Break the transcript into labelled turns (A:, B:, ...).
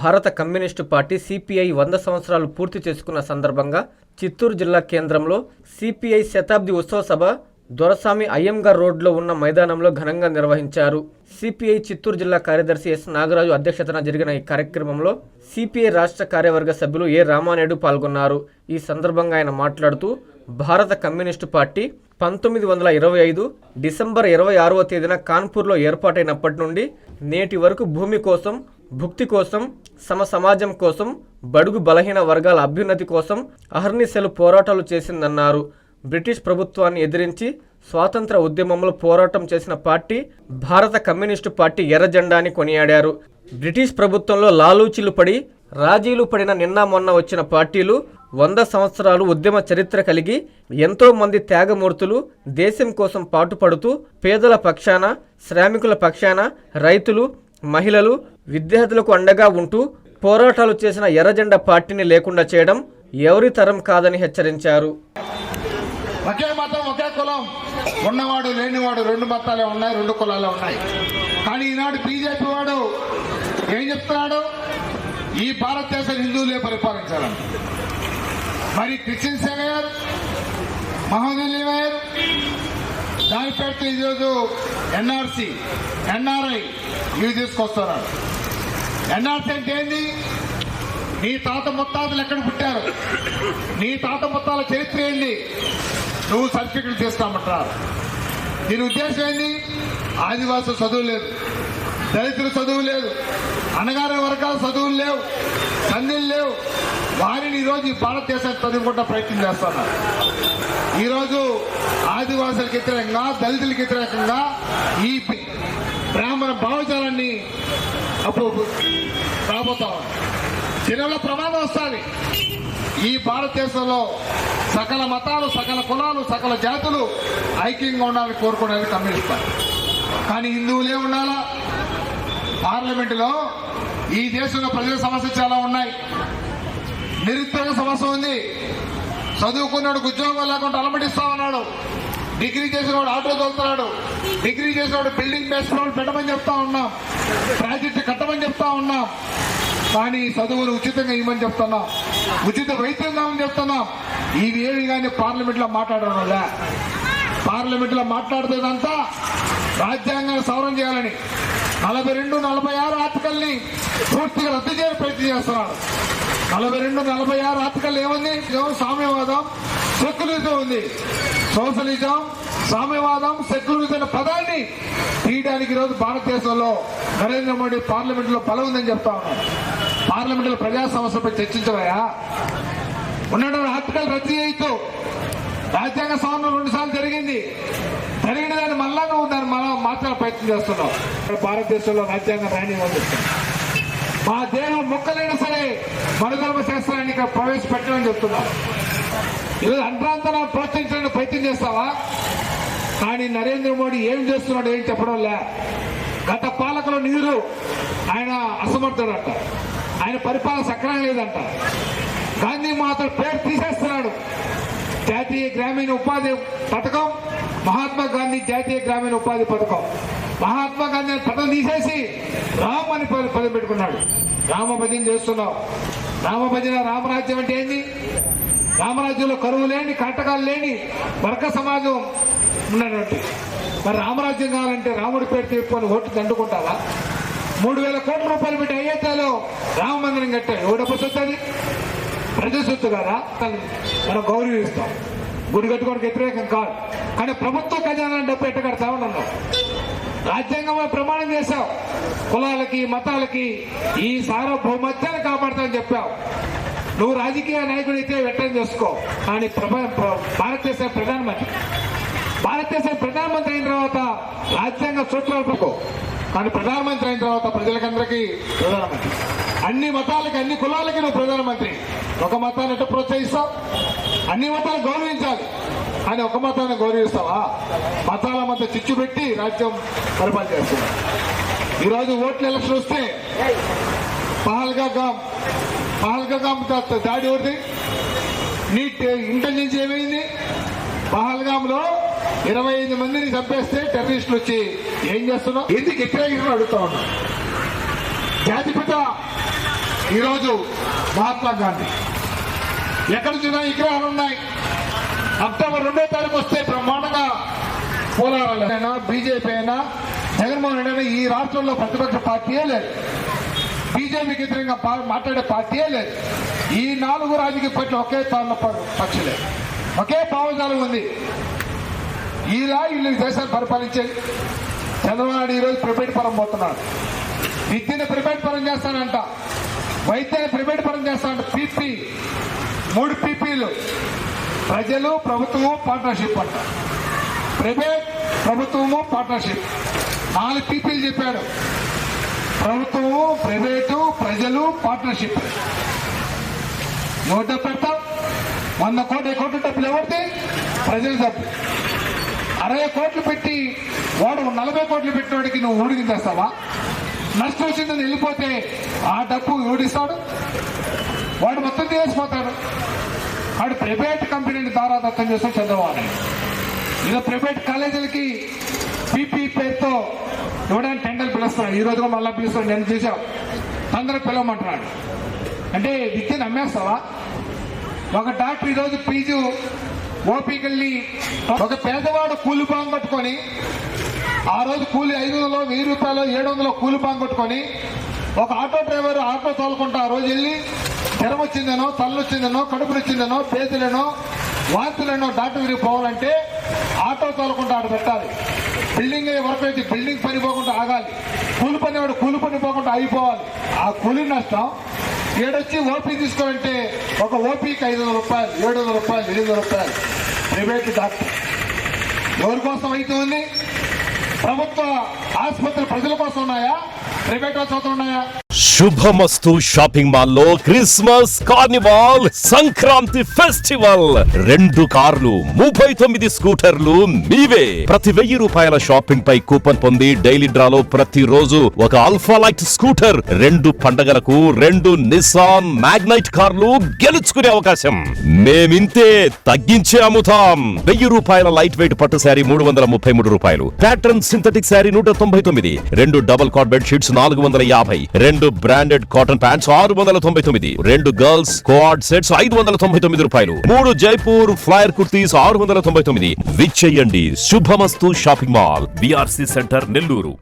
A: భారత communist party CPI 100 సంవత్సరాలు పూర్తి చేసుకున్న సందర్భంగా చిత్తూరు జిల్లా కేంద్రంలో సిపిఐ శతాబ్ది ఉత్సవ సభ దొరసామి అయ్యంగార్ రోడ్లో ఉన్న మైదానంలో ఘనంగా నిర్వహించారు. సిపిఐ చిత్తూరు జిల్లా కార్యదర్శి ఎస్ నాగరాజు అధ్యక్షతన జరిగిన ఈ కార్యక్రమంలో సిపిఐ రాష్ట్ర కార్యవర్గ సభ్యులు ఏ రామానాయుడు పాల్గొన్నారు. ఈ సందర్భంగా ఆయన మాట్లాడుతూ భారత కమ్యూనిస్టు పార్టీ 1925 డిసెంబర్ 26వ తేదీన కాన్పూర్లో ఏర్పాటైనప్పటి నుండి నేటి వరకు భూమి కోసం, భుక్తి కోసం, సమాజం కోసం, బడుగు బలహీన వర్గాల అభ్యున్నతి కోసం అహర్నిశలు పోరాటాలు చేసిందన్నారు. బ్రిటిష్ ప్రభుత్వాన్ని ఎదిరించి స్వాతంత్ర ఉద్యమంలో పోరాటం చేసిన పార్టీ భారత కమ్యూనిస్టు పార్టీ ఎర్ర జెండాని కొనియాడారు. బ్రిటిష్ ప్రభుత్వంలో లాలూచీలు పడి రాజీలు పడిన నిన్న మొన్న వచ్చిన పార్టీలు 100 సంవత్సరాలు ఉద్యమ చరిత్ర కలిగి ఎంతో మంది త్యాగమూర్తులు దేశం కోసం పాటుపడుతూ పేదల పక్షాన, శ్రామికుల పక్షాన, రైతులు, మహిళలు, విద్యార్థులకు అండగా ఉంటూ పోరాటాలు చేసిన ఎర్రజెండా పార్టీని లేకుండా చేయడం ఎవరి తరం కాదని హెచ్చరించారు.
B: ఒకే మతం, ఒకే కులం, ఉన్నవాడు లేనివాడు, 2 మతాలే ఉన్నాయి, 2 కులాలే ఉన్నాయి. కానీ ఈనాడు బీజేపీ వాడు ఏం చెప్తున్నాడు? ఈ భారతదేశం హిందువులే పరిపాలించాలని. మరి క్రిస్టియన్స్ ఏమయ్యారు? మహమ్మదీలు ఏమయ్యారు? దాని పేరుతో ఈరోజు ఎన్ఆర్సీ, ఎన్ఆర్ఐ ఇవి తీసుకొస్తున్నారు. ఎన్ఆర్సీ అంటే ఏంది? నీ తాత ముత్తాతలు ఎక్కడ పుట్టారు, నీ తాత ముత్తాల చరిత్ర ఏంది, నువ్వు సర్టిఫికెట్ తీసుకోమంటారు. దీని ఉద్దేశం ఏంది? ఆదివాసులు చదువు లేదు, దళితులు చదువు లేదు, అణగారిన వర్గాల చదువులు లేవు, సంధులు లేవు. వారిని ఈరోజు ఈ భారతదేశాన్ని చదువుకుంటా ప్రయత్నం చేస్తున్నారు. ఈరోజు ఆదివాసులకు వ్యతిరేకంగా, దళితులకు వ్యతిరేకంగా ఈ బ్రాహ్మణ భావజాలాన్ని అప్పుడు రాబోతా ఉంది. దీనివల్ల ప్రమాదం వస్తుంది. ఈ భారతదేశంలో సకల మతాలు, సకల కులాలు, సకల జాతులు ఐక్యంగా ఉండాలని కోరుకునేది కమ్యూనిస్ట్. కానీ హిందువులే ఉండాలా? పార్లమెంటులో ఈ దేశంలో ప్రజల సమస్యలు చాలా ఉన్నాయి. నిరుద్యోగ సమస్య ఉంది. చదువుకున్నాడు ఉద్యోగం లేకుండా అలమటిస్తా ఉన్నాడు. డిగ్రీ చేసిన వాడు ఆటో తోలుతున్నాడు, డిగ్రీ చేసిన వాడు బిల్డింగ్ వేసుకున్న పెట్టమని చెప్తా ఉన్నాం, ప్రాజెక్టు కట్టమని చెప్తా ఉన్నాం. కానీ చదువులు ఉచితంగా ఇవ్వమని చెప్తున్నాం, ఉచిత వైద్యం కావాలని చెప్తున్నాం. ఇవి ఏమి కానీ పార్లమెంట్లో మాట్లాడడం వల్ల, పార్లమెంట్లో మాట్లాడుతుందంతా రాజ్యాంగాన్ని సవరణ చేయాలని 42, 46 ఆర్టికల్ని పూర్తిగా రద్దు చేయని ప్రయత్నం చేస్తున్నాడు. 42, 46 ఆర్టికల్ ఏముంది? సామ్యవాదం, సెక్యులరిజం ఉంది. సోషలిజం, సామ్యవాదం, సెక్యులరిజం పదాన్ని తీయడానికి ఈరోజు భారతదేశంలో నరేంద్ర మోడీ పార్లమెంట్ లో బలం ఉందని చెప్తా ఉన్నాడు. పార్లమెంట్ లో ప్రజా సమస్యలపై చర్చించవయా? ఉన్నటువంటి ఆర్టికల్ రద్దు చేయొద్దు. రాజ్యాంగ సవరణ 2 సార్లు జరిగింది. జరిగిన దాన్ని మళ్ళా నువ్వు దాన్ని మార్చాలని ప్రయత్నం చేస్తున్నావు. భారతదేశంలో రాజ్యాంగం రానివ్వండి. మా దేహం మొక్కలైనా సరే మనుధర్మ శాస్త్రాన్ని ఇక్కడ ప్రవేశపెట్టమని చెప్తున్నావు. ఈరోజు అంతరాంతరం ప్రోత్సహించడానికి ప్రయత్నం చేస్తావా? కానీ నరేంద్ర మోడీ ఏం చేస్తున్నాడు ఏం చెప్పడం లే. గత పాలకుల నీరు ఆయన అసమర్థుడంట, ఆయన పరిపాలన సక్రమం లేదంట. గాంధీ మాతల పేరు తీసేస్తున్నాడు. జాతీయ గ్రామీణ ఉపాధి పథకం, మహాత్మా గాంధీ జాతీయ గ్రామీణ ఉపాధి పథకం, మహాత్మా గాంధీ పథకం తీసేసి రామ్ అని పదం పెట్టుకున్నాడు. రామభజన చేస్తున్నావు. రామభజన, రామరాజ్యం అంటే ఏంది? రామరాజ్యంలో కరువు లేని, కాటకాలు లేని వర్గ సమాజం ఉన్నటువంటి మరి రామరాజ్యం కావాలంటే రాముడి పేరు తీసుకొని ఓట్లు దండుకుంటావా? 3,000 కోట్ల రూపాయలు పెట్టి అయోధ్యలో రామ మందిరం కట్టారు. ఎవడప్పుడు సొత్తది? ప్రజల సొత్తు కదా. మనం గౌరవిస్తాం, గుడి కట్టుకోవడానికి వ్యతిరేకం కాదు. కానీ ప్రభుత్వ ఖజానా డబ్బు ఎట్ట కడతావు? నన్ను రాజ్యాంగంలో ప్రమాణం చేశావు. కులాలకి, మతాలకి ఈ సార్వభౌమత్యాన్ని కాపాడుతావని చెప్పావు. నువ్వు రాజకీయ నాయకుడు అయితే వ్యక్తం చేసుకో. కానీ భారతదేశ ప్రధానమంత్రి అయిన తర్వాత రాజ్యాంగ సూత్రాలు పట్టుకో. కానీ ప్రధానమంత్రి అయిన తర్వాత ప్రజలకందరికీ ప్రధానమంత్రి. అన్ని మతాలకి, అన్ని కులాలకి నువ్వు ప్రధానమంత్రి. ఒక మతాన్ని ఎట్లా ప్రోత్సహిస్తావు? అన్ని మతాలు గౌరవించాలి, కానీ ఒక మతాన్ని గౌరవిస్తావా? మతాల మధ్య చిచ్చు పెట్టి రాజ్యం పరిపాలన చేస్తున్నావు. ఈరోజు ఓట్ల ఎలక్షన్ వస్తే పహల్గామ్ దాడి ఎవరిది? నీట్ ఇంటెలిజెన్స్ ఏమైంది? పహల్గామ్ లో 25 మందిని చంపేస్తే టెర్రరిస్టులు వచ్చి ఏం చేస్తున్నావు? ఎందుకు వ్యతిరేకంగా అడుగుతా ఉన్నా? జాతిపిత ఈరోజు మహాత్మా గాంధీ. ఎక్కడ చూసినా విగ్రహాలు ఉన్నాయి. అక్టోబర్ 2వ తారీఖు వస్తే బ్రహ్మాండంగా పోలారాలైనా బీజేపీ అయినా జగన్మోహన్ రెడ్డి అయినా ఈ రాష్ట్రంలో ప్రతిపక్ష పార్టీయే లేదు. బీజేపీకి వ్యతిరేకంగా మాట్లాడే పార్టీయే లేదు. ఈ 4 రాజకీయ పార్టీలు ఒకే పక్షులే, ఒకే భావజాలం ఉంది. ఇలా వీళ్ళు దేశాన్ని పరిపాలించేది. చంద్రబాబు నాయుడు ఈరోజు ప్రైవేట్ పరం పోతున్నాడు. విద్యను ప్రైవేట్ పరం చేస్తానంట, వైద్యాన్ని ప్రైవేట్ పరం చేస్తానంట. పీపీ 3 పీపీలు, ప్రజలు ప్రభుత్వము పార్ట్నర్షిప్ అంట. ప్రైవేట్ ప్రభుత్వము పార్ట్నర్షిప్ 4 పీపీలు చెప్పాడు. ప్రభుత్వము, ప్రైవేటు, ప్రజలు, పార్ట్నర్షిప్. ఎవరు డబ్బు పెడతాం? 100 కోట్ల డబ్బులు ఎవరిది? ప్రజల డబ్బు. 60 కోట్లు పెట్టి వాడు 40 కోట్లు పెట్టినవాడికి నువ్వు ఊడికి తెస్తావా? నష్టం వచ్చిందని వెళ్ళిపోతే ఆ డబ్బు ఊడిస్తాడు, వాడు మొత్తం చేసిపోతాడు. వాడు ప్రైవేట్ కంపెనీని దారాదత్తం చేస్తూ చంద్రబాబు నాయుడు. ఇలా ప్రైవేట్ కాలేజీలకి పీపీ పేరుతో ఇవ్వడానికి టెండర్లు పిలుస్తున్నాడు. ఈ రోజు కూడా మళ్ళీ పిలుస్తున్నాడు. నేను చూసాం, తొందరగా పిలవమంటున్నాడు. అంటే విద్యను అమ్మేస్తావా? ఒక డాక్టర్ ఈరోజు ఫీజు ఓపీకెళ్ళి ఒక పేదవాడు కూలి బాంగ్ కొట్టుకొని ఆ రోజు కూలి 500, 1000 రూపాయలు, 700 కూలి బాంగ్ కొట్టుకొని ఒక ఆటో డ్రైవర్ ఆటో తోలుకుంటా ఆ రోజు వెళ్ళి జ్వరం వచ్చిందనో, తల్లు వచ్చిందనో, కడుపు వచ్చిందనో, పేదలనో, వాంతులనో డాక్టర్ దగ్గరికి పోవాలంటే ఆటో తోలుకుంటా ఆడ పెట్టాలి. బిల్డింగ్ వర్క్ అయితే బిల్డింగ్ పని పోకుండా ఆగాలి. కూలి పని వాడు కూలి పని పోకుండా ఆగిపోవాలి. ఆ కూలి నష్టం ఏడొచ్చి ఓపీ తీసుకోవాలంటే ఒక ఓపీకి 500 రూపాయలు, 700 రూపాయలు, 800 రూపాయలు. ప్రైవేట్ డాక్టర్ ఎవరి కోసం అయితే ఉంది? ప్రభుత్వ ఆసుపత్రులు ప్రజల కోసం ఉన్నాయా? ప్రైవేట్ కోసం ఉన్నాయా?
C: శుభమస్తు షాపింగ్ మాల్ లో క్రిస్మస్ కార్నివాల్ సంక్రాంతి ఫెస్టివల్ 2 కార్లు 39 స్కూటర్లు మీవే. ప్రతి 1000 రూపాయల షాపింగ్ పై కూపన్ పొంది డైలీ డ్రాలో ప్రతి రోజు ఒక ఆల్ఫా లైట్ స్కూటర్, 2 పండగలకు 2 నిసాన్ మ్యాగ్నైట్ కార్లు గెలుచుకునే అవకాశం. మేమింతే తగ్గించే అమ్ముతాం. 1000 రూపాయల లైట్ వెయిట్ పట్టు శారీ 333 రూపాయలు, pattern synthetic sari 199, 2 double cot bed sheets 450, 2 branded cotton pants 699, 2 girls coord sets 599 రూపాయలు, 3 జైపూర్ ఫ్లైర్ కుర్తీస్ 699. విచ్చేయండి Shubhamastu shopping mall, BRC centre, Nellore.